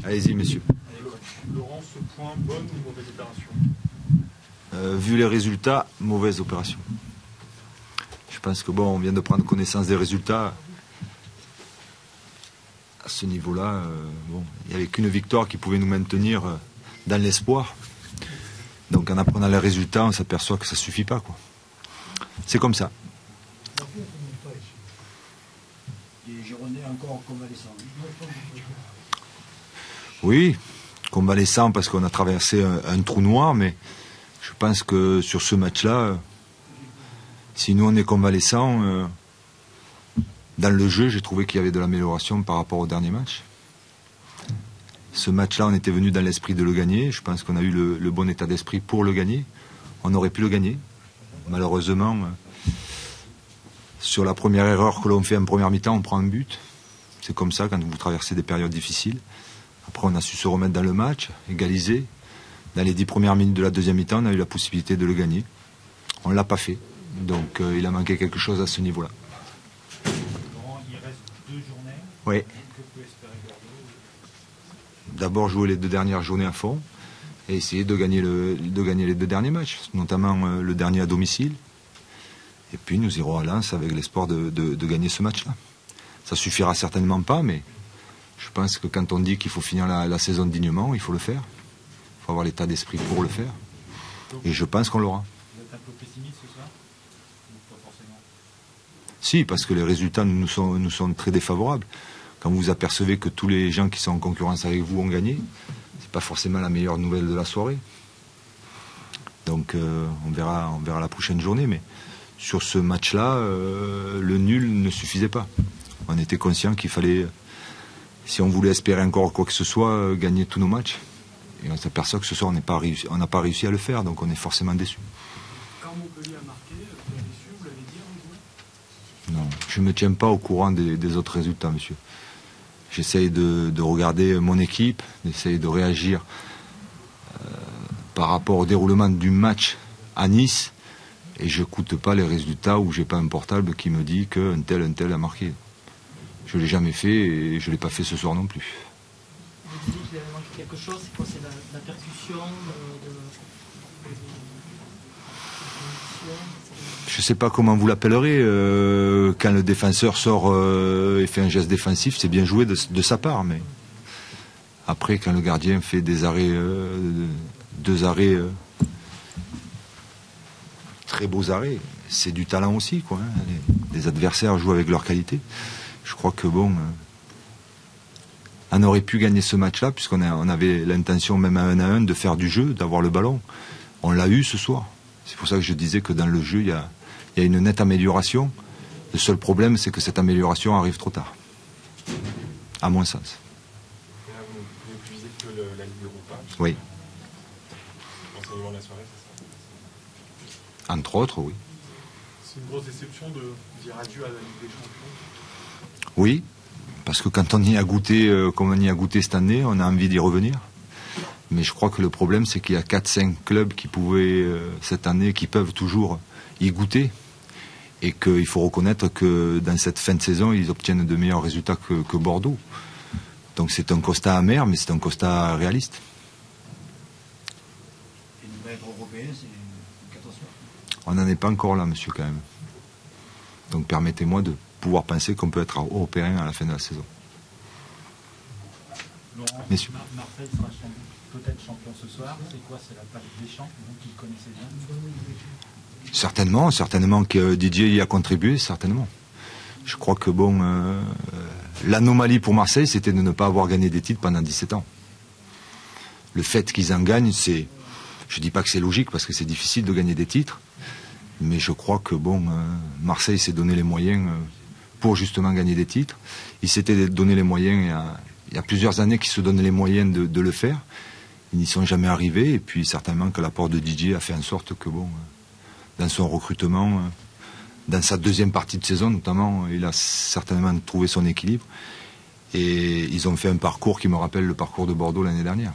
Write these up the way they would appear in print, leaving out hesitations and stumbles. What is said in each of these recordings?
Allez-y, messieurs. Laurent, ce point, bonne ou mauvaise opération? Vu les résultats, mauvaise opération. Je pense que on vient de prendre connaissance des résultats. À ce niveau-là, il n'y avait qu'une victoire qui pouvait nous maintenir dans l'espoir. Donc en apprenant les résultats, on s'aperçoit que ça ne suffit pas, quoi. C'est comme ça. Les Girondins encore convalescents. Oui, convalescent parce qu'on a traversé un trou noir, mais je pense que sur ce match-là, si nous on est convalescent, dans le jeu, j'ai trouvé qu'il y avait de l'amélioration par rapport au dernier match. Ce match-là, on était venu dans l'esprit de le gagner. Je pense qu'on a eu le bon état d'esprit pour le gagner. On aurait pu le gagner. Malheureusement, sur la première erreur que l'on fait en première mi-temps, on prend un but. C'est comme ça quand vous traversez des périodes difficiles. Après, on a su se remettre dans le match, égaliser. Dans les 10 premières minutes de la deuxième mi-temps, on a eu la possibilité de le gagner. On ne l'a pas fait. Donc, il a manqué quelque chose à ce niveau-là. Laurent, il reste 2 journées. Oui. Que peut espérer Bordeaux? D'abord jouer les 2 dernières journées à fond et essayer de gagner les 2 derniers matchs, notamment le dernier à domicile. Et puis nous irons à Lens avec l'espoir de gagner ce match-là. Ça suffira certainement pas, mais je pense que quand on dit qu'il faut finir la saison dignement, il faut le faire. Il faut avoir l'état d'esprit pour le faire. Et je pense qu'on l'aura. Vous êtes un peu pessimiste ce soir? Ou pas forcément? Si, parce que les résultats nous sont très défavorables. Quand vous apercevez que tous les gens qui sont en concurrence avec vous ont gagné, c'est pas forcément la meilleure nouvelle de la soirée. Donc on verra la prochaine journée, mais sur ce match-là, le nul ne suffisait pas. On était conscient qu'il fallait, si on voulait espérer encore quoi que ce soit, gagner tous nos matchs. Et on s'aperçoit que ce soir, on n'a pas réussi à le faire, donc on est forcément déçu. Quand Montpellier a marqué, vous l'avez su, vous l'avez dit, Non, je ne me tiens pas au courant des autres résultats, monsieur. J'essaye de regarder mon équipe, d'essayer de réagir par rapport au déroulement du match à Nice, et je n'écoute pas les résultats où j'ai pas un portable qui me dit qu'un tel a marqué. Je ne l'ai jamais fait et je ne l'ai pas fait ce soir non plus. Vous dites qu'il avait manqué quelque chose, c'est quoi? C'est la percussion Je ne sais pas comment vous l'appellerez. Quand le défenseur sort et fait un geste défensif, c'est bien joué de sa part. Mais après, quand le gardien fait des arrêts, 2 arrêts, très beaux arrêts, c'est du talent aussi, quoi. Hein. Les adversaires jouent avec leur qualité. Je crois que on aurait pu gagner ce match-là, puisqu'on avait l'intention, même à 1-1, de faire du jeu, d'avoir le ballon. On l'a eu ce soir. C'est pour ça que je disais que dans le jeu, il y a une nette amélioration. Le seul problème, c'est que cette amélioration arrive trop tard. À mon sens. Et là, vous ne visez que la Ligue Europa. Oui. L'enseignement de la soirée, c'est ça? Entre autres, oui. C'est une grosse déception de dire adieu à la Ligue des Champions? Oui, parce que quand on y a goûté, comme on y a goûté cette année, on a envie d'y revenir. Mais je crois que le problème, c'est qu'il y a 4-5 clubs qui pouvaient, cette année, qui peuvent toujours y goûter. Et qu'il faut reconnaître que dans cette fin de saison, ils obtiennent de meilleurs résultats que Bordeaux. Donc c'est un constat amer, mais c'est un constat réaliste. Et ne pas être européen, c'est une catastrophe. On n'en est pas encore là, monsieur, quand même. Donc permettez-moi de pouvoir penser qu'on peut être européen à la fin de la saison. Laurent, Messieurs. Marseille sera peut-être champion ce soir. C'est quoi? C'est la Pape Deschamps, vous qui le connaissez bien? Certainement que Didier y a contribué, certainement. Je crois que l'anomalie pour Marseille, c'était de ne pas avoir gagné des titres pendant 17 ans. Le fait qu'ils en gagnent, je dis pas que c'est logique parce que c'est difficile de gagner des titres, mais je crois que Marseille s'est donné les moyens pour justement gagner des titres. Il s'était donné les moyens il y a plusieurs années qu'ils se donnaient les moyens de le faire. Ils n'y sont jamais arrivés, et puis certainement que l'apport de Didier a fait en sorte que dans son recrutement, dans sa deuxième partie de saison notamment, il a certainement trouvé son équilibre. Et ils ont fait un parcours qui me rappelle le parcours de Bordeaux l'année dernière.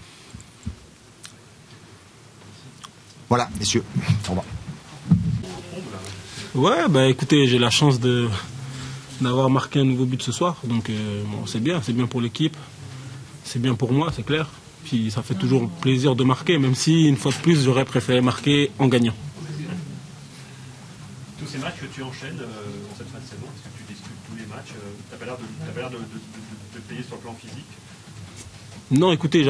Voilà, messieurs, au revoir. Ouais, écoutez, j'ai la chance d'avoir marqué un nouveau but ce soir, donc c'est bien pour l'équipe. c'est bien pour moi, c'est clair. Puis ça fait toujours plaisir de marquer, même si, une fois de plus, j'aurais préféré marquer en gagnant. Tous ces matchs que tu enchaînes dans cette fin de saison, est-ce que tu disputes tous les matchs tu n'as pas l'air de te payer sur le plan physique? Non, écoutez,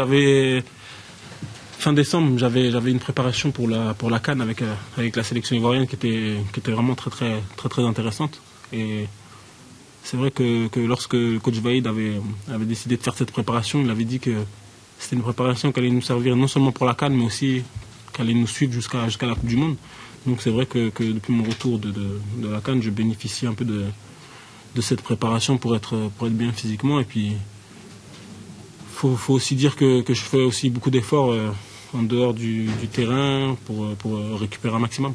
fin décembre, j'avais une préparation pour la CAN avec la sélection ivoirienne qui était vraiment très intéressante. Et c'est vrai que lorsque le coach Vaïd avait décidé de faire cette préparation, il avait dit que c'était une préparation qui allait nous servir non seulement pour la CAN, mais aussi qui allait nous suivre jusqu'à la Coupe du Monde. Donc c'est vrai que depuis mon retour de la CAN, je bénéficie un peu de cette préparation pour être bien physiquement. Et puis faut aussi dire que je fais aussi beaucoup d'efforts en dehors du terrain pour récupérer un maximum.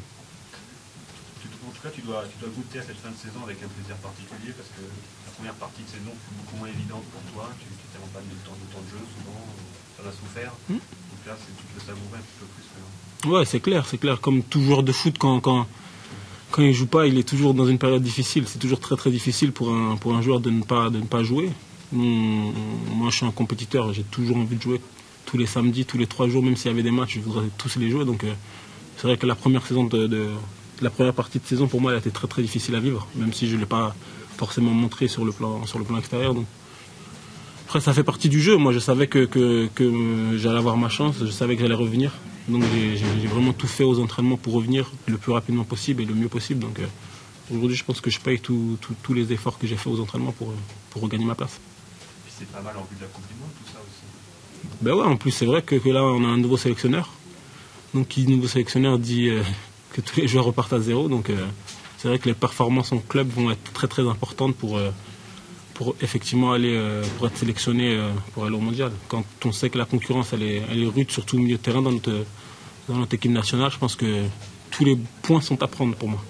En tout cas, tu dois goûter à cette fin de saison avec un plaisir particulier parce que la première partie de saison fut beaucoup moins évidente pour toi. Tu étais en panne de temps de jeu souvent, tu en as souffert. Donc là, tu peux savourer un petit peu plus. Ouais, c'est clair. Comme tout joueur de foot, quand il joue pas, il est toujours dans une période difficile. C'est toujours très difficile pour un joueur de ne pas jouer. Moi, je suis un compétiteur, j'ai toujours envie de jouer. Tous les samedis, tous les 3 jours, même s'il y avait des matchs, je voudrais tous les jouer. Donc c'est vrai que la première partie de saison pour moi elle a été très difficile à vivre, même si je ne l'ai pas forcément montré sur le plan extérieur. Donc. Après ça fait partie du jeu, moi je savais que j'allais avoir ma chance, je savais que j'allais revenir. Donc j'ai vraiment tout fait aux entraînements pour revenir le plus rapidement possible et le mieux possible. Donc aujourd'hui je pense que je paye tous les efforts que j'ai fait aux entraînements pour regagner ma place. Et c'est pas mal en vue de la Coupe du Monde tout ça aussi. Ben ouais, en plus c'est vrai que là on a un nouveau sélectionneur. Donc qui nouveau sélectionneur dit que tous les joueurs repartent à zéro. Donc c'est vrai que les performances en club vont être très importantes pour effectivement aller pour être sélectionné pour aller au mondial. Quand on sait que la concurrence elle est rude, surtout au milieu de terrain dans notre équipe nationale, je pense que tous les points sont à prendre pour moi.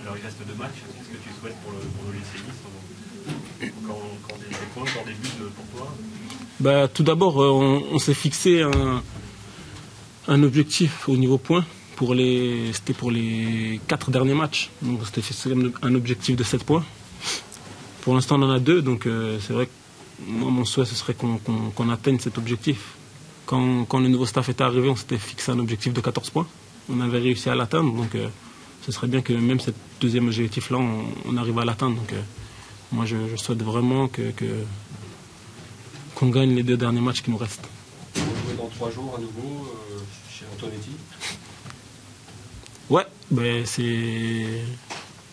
Alors il reste 2 matchs, qu'est-ce que tu souhaites pour le lycée Nice quand des points, quand des buts pour toi? Bah, tout d'abord, on s'est fixé un objectif au niveau points. C'était pour les 4 derniers matchs. Donc c'était fixé un objectif de 7 points. Pour l'instant, on en a 2. Donc c'est vrai que moi, mon souhait, ce serait qu'on atteigne cet objectif. Quand le nouveau staff était arrivé, on s'était fixé un objectif de 14 points. On avait réussi à l'atteindre. Donc ce serait bien que même ce deuxième objectif-là, on arrive à l'atteindre. Donc moi, je souhaite vraiment qu'on gagne les 2 derniers matchs qui nous restent. On va jouer dans 3 jours à nouveau chez Antonetti. Ouais, ben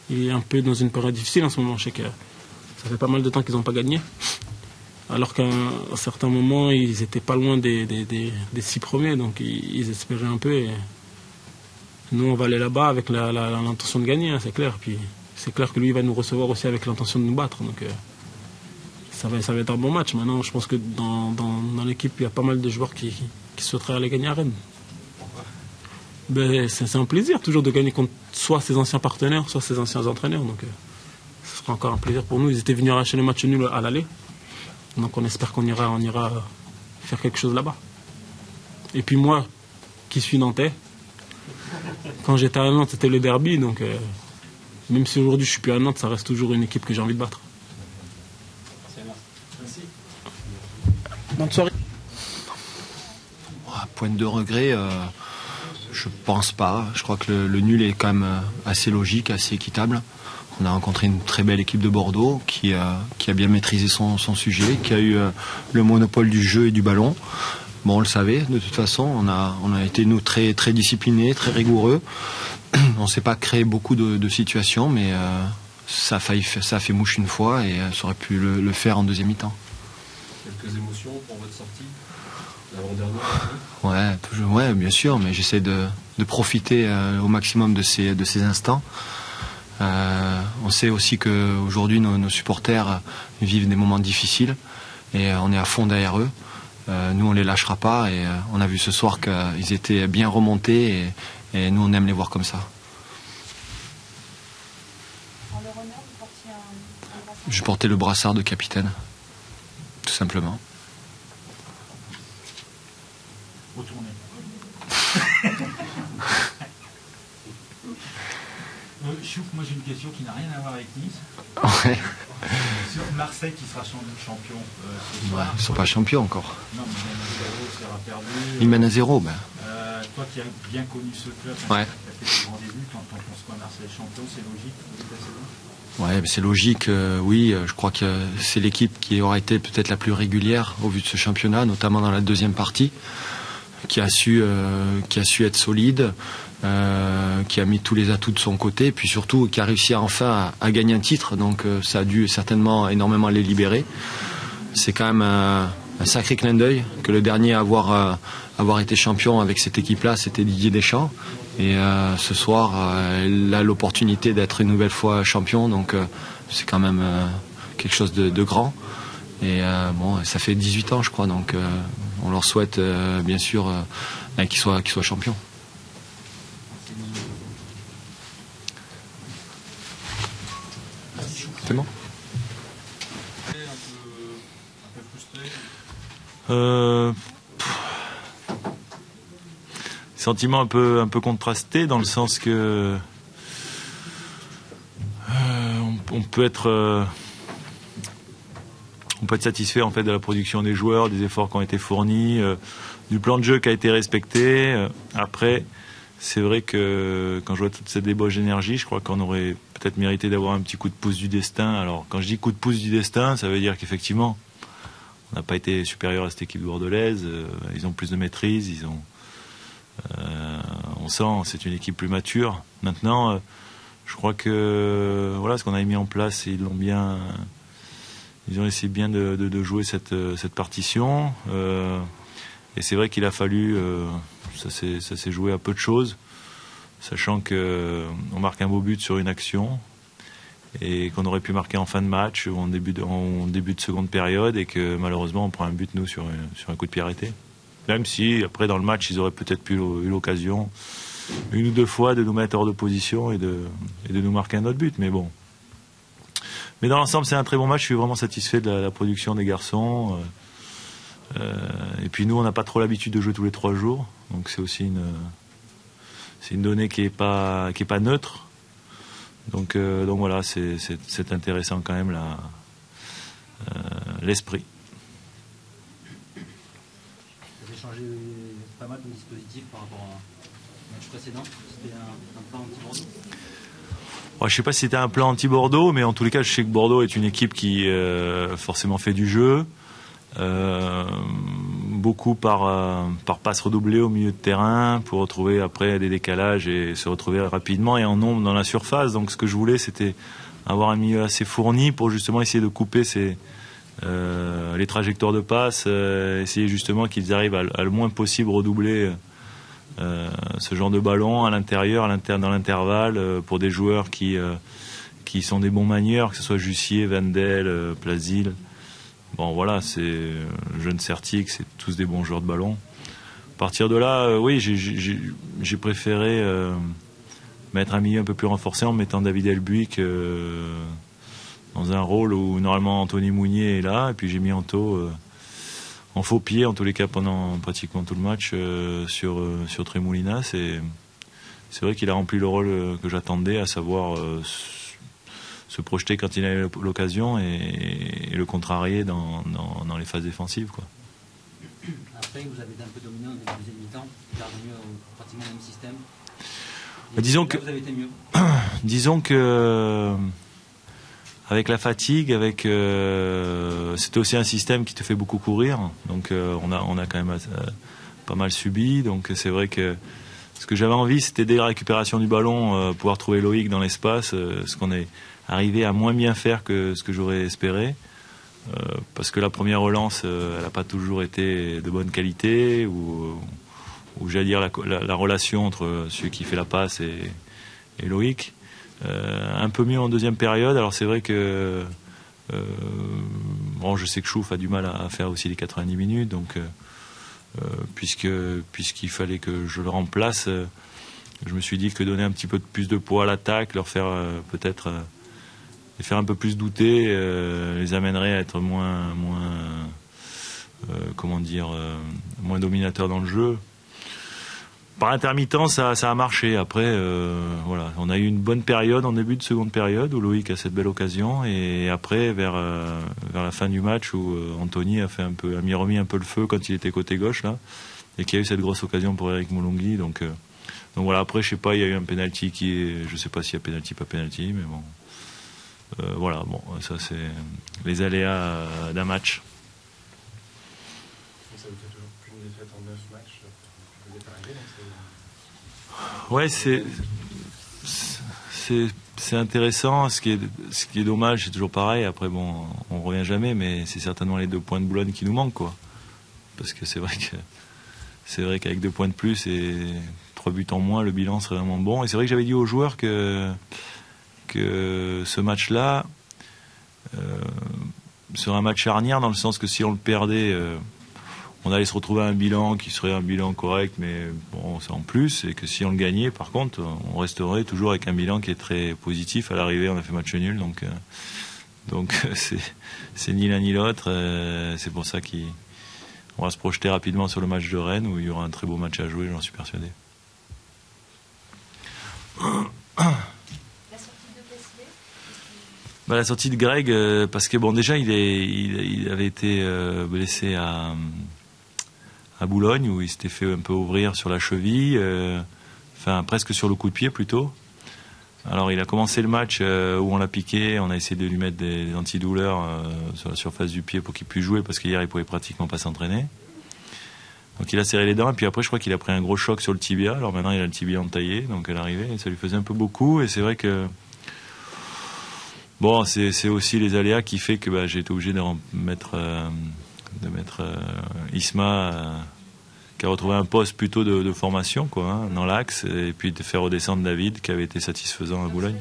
il est un peu dans une période difficile en ce moment. Je sais que ça fait pas mal de temps qu'ils n'ont pas gagné. Alors qu'à un certain moment, ils étaient pas loin des 6 premiers, donc ils espéraient un peu. Et nous, on va aller là-bas avec l'intention de gagner, hein, c'est clair. Puis c'est clair que lui, il va nous recevoir aussi avec l'intention de nous battre. Donc ça va être un bon match. Maintenant, je pense que dans l'équipe, il y a pas mal de joueurs qui souhaiteraient aller gagner à Rennes. Ben, c'est un plaisir toujours de gagner contre soit ses anciens partenaires, soit ses anciens entraîneurs. Donc ce sera encore un plaisir pour nous. Ils étaient venus arracher le match nul à l'aller. Donc on espère qu'on ira faire quelque chose là-bas. Et puis moi, qui suis nantais, quand j'étais à Nantes, c'était le derby. Donc même si aujourd'hui je suis plus à Nantes, ça reste toujours une équipe que j'ai envie de battre. Merci. Bonne soirée. Point de regret, je pense pas. Je crois que le nul est quand même assez logique, assez équitable. On a rencontré une très belle équipe de Bordeaux qui a bien maîtrisé son sujet, qui a eu le monopole du jeu et du ballon. Bon, on le savait, de toute façon, on a été nous très disciplinés, très rigoureux. On ne s'est pas créé beaucoup de situations, mais ça a fait mouche une fois et ça aurait pu le faire en deuxième mi-temps. Quelques émotions pour votre sortie l'avant-dernière? Ouais, toujours, ouais, bien sûr, mais j'essaie de profiter au maximum de ces instants. On sait aussi qu'aujourd'hui nos supporters vivent des moments difficiles et on est à fond derrière eux. Nous on les lâchera pas et on a vu ce soir qu'ils étaient bien remontés et nous on aime les voir comme ça. En leur honneur, vous portiez un brassard? Je portais le brassard de capitaine, tout simplement. Retournez. Chouf, moi j'ai une question qui n'a rien à voir avec Nice. Ouais. Marseille qui sera champion ce Ouais, soir. ils ne sont pas champions encore. Non, mais il sera perdu. Ils mènent à 0. Ben. Toi qui as bien connu ce club, Ouais. tu as fait ce rendez-vous, t'en penses quoi, Marseille champion, c'est logique au début de la saison? Ouais, c'est logique, oui. Je crois que c'est l'équipe qui aura été peut-être la plus régulière au vu de ce championnat, notamment dans la deuxième partie, qui a su être solide, qui a mis tous les atouts de son côté, et puis surtout qui a réussi enfin à gagner un titre. Donc ça a dû certainement énormément les libérer. C'est quand même un sacré clin d'œil que le dernier à avoir été champion avec cette équipe-là, c'était Didier Deschamps. Et ce soir, il a l'opportunité d'être une nouvelle fois champion, donc c'est quand même quelque chose de grand. Et bon, ça fait 18 ans, je crois, donc on leur souhaite bien sûr qu'ils soient champions. C'est bon ? Sentiment un peu contrasté dans le sens que on peut être satisfait en fait de la production des joueurs, des efforts qui ont été fournis, du plan de jeu qui a été respecté. Après, c'est vrai que quand je vois toute cette débauche d'énergie, je crois qu'on aurait peut-être mérité d'avoir un petit coup de pouce du destin. Alors quand je dis coup de pouce du destin, ça veut dire qu'effectivement on n'a pas été supérieur à cette équipe bordelaise. Ils ont plus de maîtrise, on sent, c'est une équipe plus mature. Maintenant, je crois que voilà, ce qu'on avait mis en place, ils ont essayé bien de jouer cette partition. Et c'est vrai qu'il a fallu, ça s'est joué à peu de choses, sachant qu'on marque un beau but sur une action et qu'on aurait pu marquer en fin de match ou en début de seconde période, et que malheureusement on prend un but nous sur un coup de pied arrêté. Même si après dans le match ils auraient peut-être eu l'occasion une ou deux fois de nous mettre hors de position et de nous marquer un autre but, mais bon. Mais dans l'ensemble c'est un très bon match, je suis vraiment satisfait de la production des garçons. Et puis nous on n'a pas trop l'habitude de jouer tous les 3 jours, donc c'est aussi une donnée qui est pas neutre. Donc voilà, c'est intéressant quand même l'esprit. Vous avez changé pas mal de dispositifs par rapport au match précédent. C'était un plan anti-Bordeaux. Je ne sais pas si c'était un plan anti-Bordeaux, mais en tous les cas je sais que Bordeaux est une équipe qui forcément fait du jeu. Beaucoup par passes redoublées au milieu de terrain pour retrouver après des décalages et se retrouver rapidement et en nombre dans la surface. Donc ce que je voulais, c'était avoir un milieu assez fourni pour justement essayer de couper les trajectoires de passe, essayer justement qu'ils arrivent à le moins possible redoubler ce genre de ballon à l'intérieur, dans l'intervalle, pour des joueurs qui sont des bons manieurs, que ce soit Jussier, Vandel, Plasil. Bon voilà, c'est jeune Certic, c'est tous des bons joueurs de ballon. À partir de là, oui, j'ai préféré mettre un milieu un peu plus renforcé en mettant David Elbuik dans un rôle où normalement Anthony Mounier est là, et puis j'ai mis Anto en faux pied, en tous les cas pendant pratiquement tout le match sur Tremoulinas. C'est vrai qu'il a rempli le rôle que j'attendais, à savoir se projeter quand il a l'occasion et le contrarier dans les phases défensives, quoi. Après, vous avez été un peu dominant au deuxième mi-temps, revenu pratiquement le même système. Disons là, que vous avez été mieux. Disons que avec la fatigue, c'était aussi un système qui te fait beaucoup courir, donc on a quand même pas mal subi. Donc c'est vrai que ce que j'avais envie, c'était dès la récupération du ballon pouvoir trouver Loïc dans l'espace, ce qu'on est arrivé à moins bien faire que ce que j'aurais espéré, parce que la première relance, elle n'a pas toujours été de bonne qualité, ou j'allais dire la relation entre celui qui fait la passe et Loïc. Un peu mieux en deuxième période. Alors c'est vrai que je sais que Chouf a du mal à faire aussi les 90 minutes, donc puisqu'il fallait que je le remplace, je me suis dit que donner un petit peu plus de poids à l'attaque, leur faire peut-être les faire un peu plus douter, les amènerait à être moins dominateurs dans le jeu. par intermittence, ça a marché. Après, voilà, on a eu une bonne période en début de seconde période où Loïc a cette belle occasion, et après vers la fin du match où Anthony a remis un peu le feu quand il était côté gauche là, et qu'il y a eu cette grosse occasion pour Eric Moulongui. Donc voilà. Après, je sais pas, il y a eu un penalty je sais pas s'il y a penalty, pas penalty, mais bon. Voilà, bon, ça c'est les aléas d'un match. Ça vous fait toujours qu'une défaite en 9 matchs. Vous êtes arrivé, Ouais, c'est intéressant. Ce qui est dommage, c'est toujours pareil. Après, bon, on revient jamais, mais c'est certainement les 2 points de Boulogne qui nous manquent, quoi. Parce que c'est vrai qu'avec 2 points de plus et 3 buts en moins, le bilan serait vraiment bon. Et c'est vrai que j'avais dit aux joueurs que ce match-là serait un match charnière, dans le sens que si on le perdait, on allait se retrouver à un bilan qui serait un bilan correct, mais bon, c'est en plus, et que si on le gagnait, par contre, on resterait toujours avec un bilan qui est très positif. À l'arrivée, on a fait match nul, donc c'est ni l'un ni l'autre. C'est pour ça qu'on va se projeter rapidement sur le match de Rennes, où il y aura un très beau match à jouer, j'en suis persuadé. La sortie de Greg, parce que bon, déjà il avait été blessé à Boulogne, où il s'était fait un peu ouvrir sur la cheville, enfin presque sur le coup de pied plutôt. Alors il a commencé le match où on l'a piqué, on a essayé de lui mettre des antidouleurs sur la surface du pied pour qu'il puisse jouer, parce qu'hier il pouvait pratiquement pas s'entraîner. Donc il a serré les dents, et puis après je crois qu'il a pris un gros choc sur le tibia. Alors maintenant il a le tibia entaillé, donc à l'arrivée ça lui faisait un peu beaucoup, et c'est vrai que bon, c'est aussi les aléas qui fait que j'ai été obligé de mettre Isma, qui a retrouvé un poste plutôt de formation, quoi, hein, dans l'axe, et puis de faire redescendre David, qui avait été satisfaisant à Boulogne.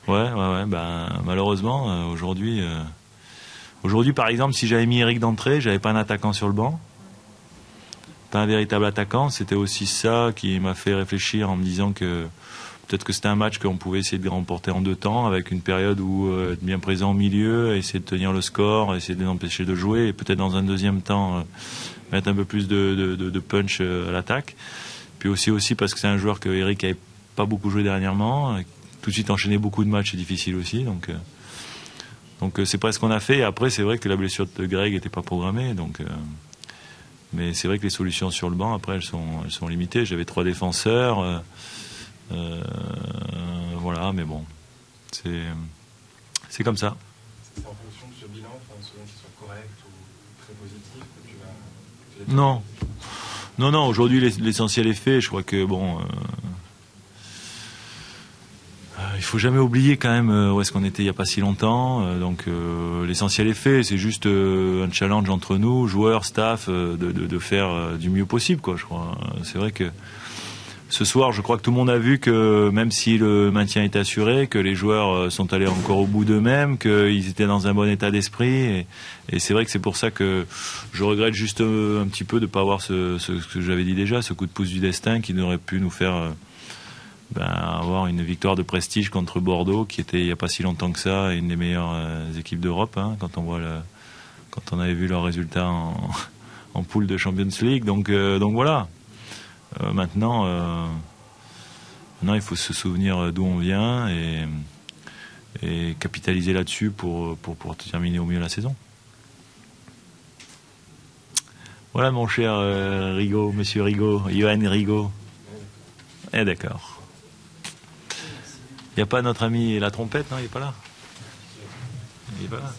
Ouais, malheureusement, aujourd'hui, par exemple, si j'avais mis Eric d'entrée, j'avais pas un attaquant sur le banc, pas un véritable attaquant. C'était aussi ça qui m'a fait réfléchir, en me disant que peut-être que c'était un match qu'on pouvait essayer de remporter en 2 temps, avec une période où être bien présent au milieu, essayer de tenir le score, essayer de les empêcher de jouer, et peut-être dans un deuxième temps mettre un peu plus de punch à l'attaque. Puis aussi parce que c'est un joueur que Eric n'avait pas beaucoup joué dernièrement, tout de suite enchaîner beaucoup de matchs, c'est difficile aussi. Donc c'est pas ce qu'on a fait. Et après, c'est vrai que la blessure de Greg n'était pas programmée, mais c'est vrai que les solutions sur le banc, après, elles sont limitées. J'avais 3 défenseurs. Voilà, mais bon, c'est comme ça. C'est en fonction de ce bilan, selon qu'il soit correct ou très positif, que tu vas... Non, aujourd'hui l'essentiel est fait. Je crois que bon, il faut jamais oublier quand même où est-ce qu'on était il n'y a pas si longtemps. Donc l'essentiel est fait. C'est juste un challenge entre nous, joueurs, staff, de faire du mieux possible, quoi. Je crois. C'est vrai que ce soir, je crois que tout le monde a vu que même si le maintien est assuré, que les joueurs sont allés encore au bout d'eux-mêmes, qu'ils étaient dans un bon état d'esprit. Et c'est vrai que c'est pour ça que je regrette juste un petit peu de ne pas avoir ce que j'avais dit déjà, ce coup de pouce du destin qui aurait pu nous faire avoir une victoire de prestige contre Bordeaux, qui était il n'y a pas si longtemps que ça une des meilleures équipes d'Europe, hein, quand on avait vu leurs résultats en poule de Champions League. Donc voilà. Maintenant, il faut se souvenir d'où on vient et capitaliser là-dessus pour terminer au mieux la saison. Voilà, mon cher Rigaud, monsieur Rigaud, Johan Rigaud. D'accord. Il n'y a pas notre ami la trompette, non? Il n'est pas là. Il n'est pas là.